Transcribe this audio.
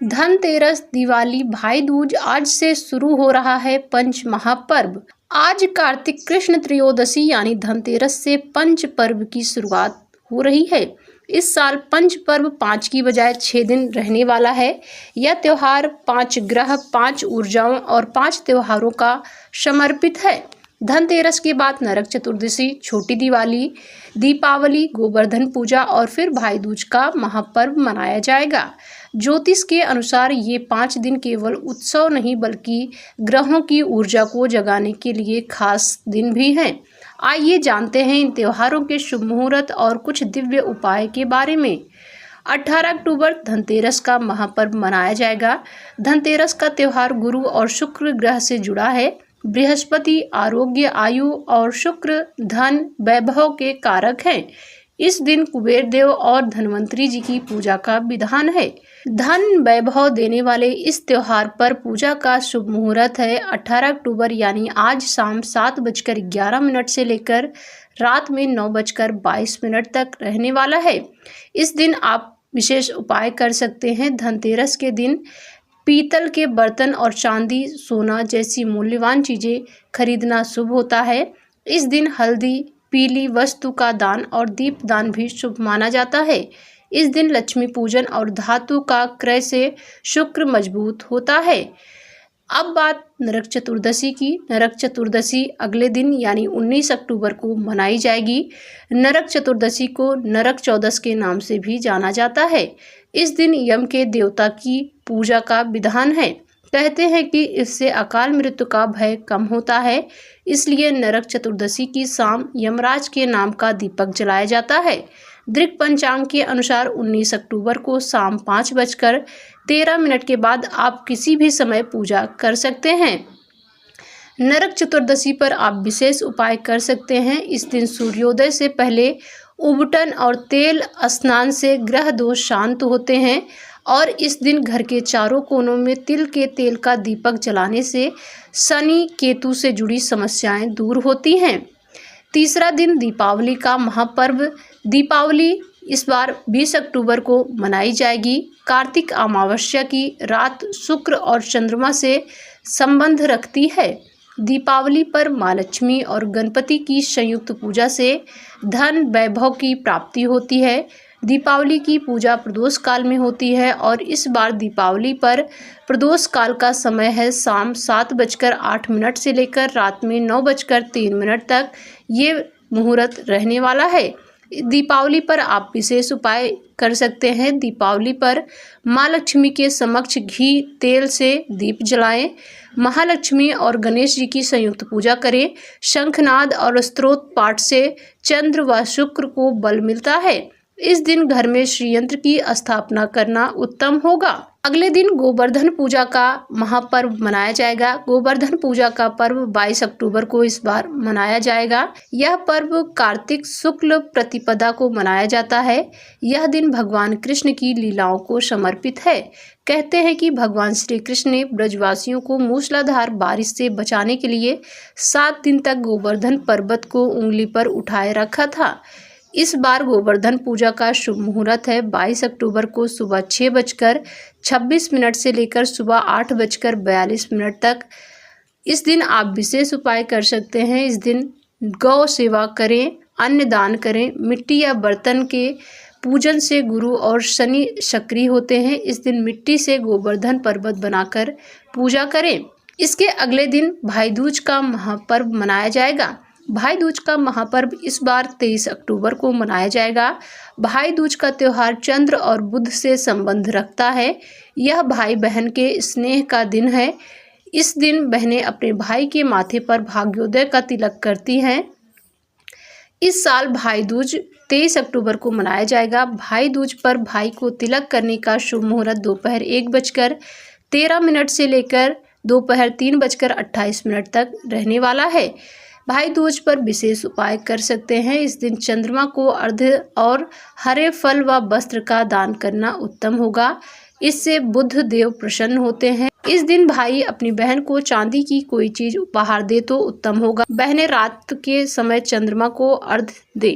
धनतेरस, दिवाली, भाई दूज, आज से शुरू हो रहा है पंच महापर्व। आज कार्तिक कृष्ण त्रयोदशी यानी धनतेरस से पंच पर्व की शुरुआत हो रही है। इस साल पंच पर्व 5 की बजाय 6 दिन रहने वाला है। यह त्योहार 5 ग्रह, 5 ऊर्जाओं और 5 त्योहारों का समर्पित है। धनतेरस के बाद नरक चतुर्दशी, छोटी दिवाली, दीपावली, गोवर्धन पूजा और फिर भाई दूज का महापर्व मनाया जाएगा। ज्योतिष के अनुसार ये 5 दिन केवल उत्सव नहीं बल्कि ग्रहों की ऊर्जा को जगाने के लिए खास दिन भी हैं। आइए जानते हैं इन त्योहारों के शुभ मुहूर्त और कुछ दिव्य उपाय के बारे में। 18 अक्टूबर धनतेरस का महापर्व मनाया जाएगा। धनतेरस का त्योहार गुरु और शुक्र ग्रह से जुड़ा है। बृहस्पति आरोग्य, आयु और शुक्र धन वैभव के कारक हैं। इस दिन कुबेर देव और धन्वंतरी जी की पूजा का विधान है। धन वैभव देने वाले इस त्योहार पर पूजा का शुभ मुहूर्त है 18 अक्टूबर यानी आज शाम 7:11 से लेकर रात में 9:22 तक रहने वाला है। इस दिन आप विशेष उपाय कर सकते हैं। धनतेरस के दिन पीतल के बर्तन और चांदी, सोना जैसी मूल्यवान चीजें खरीदना शुभ होता है। इस दिन हल्दी, पीली वस्तु का दान और दीप दान भी शुभ माना जाता है। इस दिन लक्ष्मी पूजन और धातु का क्रय से शुक्र मजबूत होता है। अब बात नरक चतुर्दशी की। नरक चतुर्दशी अगले दिन यानी 19 अक्टूबर को मनाई जाएगी। नरक चतुर्दशी को नरक चौदस के नाम से भी जाना जाता है। इस दिन यम के देवता की पूजा का विधान है। कहते हैं कि इससे अकाल मृत्यु का भय कम होता है। इसलिए नरक चतुर्दशी की शाम यमराज के नाम का दीपक जलाया जाता है। दृक पंचांग के अनुसार 19 अक्टूबर को शाम 5:13 के बाद आप किसी भी समय पूजा कर सकते हैं। नरक चतुर्दशी पर आप विशेष उपाय कर सकते हैं। इस दिन सूर्योदय से पहले उबटन और तेल स्नान से ग्रह दोष शांत होते हैं और इस दिन घर के चारों कोनों में तिल के तेल का दीपक जलाने से शनि केतु से जुड़ी समस्याएं दूर होती हैं। तीसरा दिन दीपावली का महापर्व। दीपावली इस बार 20 अक्टूबर को मनाई जाएगी। कार्तिक अमावस्या की रात शुक्र और चंद्रमा से संबंध रखती है। दीपावली पर माँ लक्ष्मी और गणपति की संयुक्त पूजा से धन वैभव की प्राप्ति होती है। दीपावली की पूजा प्रदोष काल में होती है और इस बार दीपावली पर प्रदोष काल का समय है शाम 7:08 से लेकर रात में 9:03 तक। ये मुहूर्त रहने वाला है। दीपावली पर आप विशेष उपाय कर सकते हैं। दीपावली पर माँ लक्ष्मी के समक्ष घी तेल से दीप जलाएं। महालक्ष्मी और गणेश जी की संयुक्त पूजा करें। शंखनाद और स्तोत्र पाठ से चंद्र व शुक्र को बल मिलता है। इस दिन घर में श्री यंत्र की स्थापना करना उत्तम होगा। अगले दिन गोवर्धन पूजा का महापर्व मनाया जाएगा। गोवर्धन पूजा का पर्व 22 अक्टूबर को इस बार मनाया जाएगा। यह पर्व कार्तिक शुक्ल प्रतिपदा को मनाया जाता है। यह दिन भगवान कृष्ण की लीलाओं को समर्पित है। कहते हैं कि भगवान श्री कृष्ण ने ब्रजवासियों को मूसलाधार बारिश से बचाने के लिए 7 दिन तक गोवर्धन पर्वत को उंगली पर उठाए रखा था। इस बार गोवर्धन पूजा का शुभ मुहूर्त है 22 अक्टूबर को सुबह 6:26 से लेकर सुबह 8:42 तक। इस दिन आप विशेष उपाय कर सकते हैं। इस दिन गौ सेवा करें, अन्न दान करें। मिट्टी या बर्तन के पूजन से गुरु और शनि सक्रिय होते हैं। इस दिन मिट्टी से गोवर्धन पर्वत बनाकर पूजा करें। इसके अगले दिन भाई दूज का महापर्व मनाया जाएगा। भाई दूज का महापर्व इस बार 23 अक्टूबर को मनाया जाएगा। भाई दूज का त्योहार चंद्र और बुध से संबंध रखता है। यह भाई बहन के स्नेह का दिन है। इस दिन बहनें अपने भाई के माथे पर भाग्योदय का तिलक करती हैं। इस साल भाई दूज 23 अक्टूबर को मनाया जाएगा। भाई दूज पर भाई को तिलक करने का शुभ मुहूर्त दोपहर 1:13 से लेकर दोपहर 3:28 तक रहने वाला है। भाई दूज पर विशेष उपाय कर सकते हैं। इस दिन चंद्रमा को अर्घ्य और हरे फल व वस्त्र का दान करना उत्तम होगा। इससे बुध देव प्रसन्न होते हैं। इस दिन भाई अपनी बहन को चांदी की कोई चीज उपहार दे तो उत्तम होगा। बहनें रात के समय चंद्रमा को अर्घ्य दे।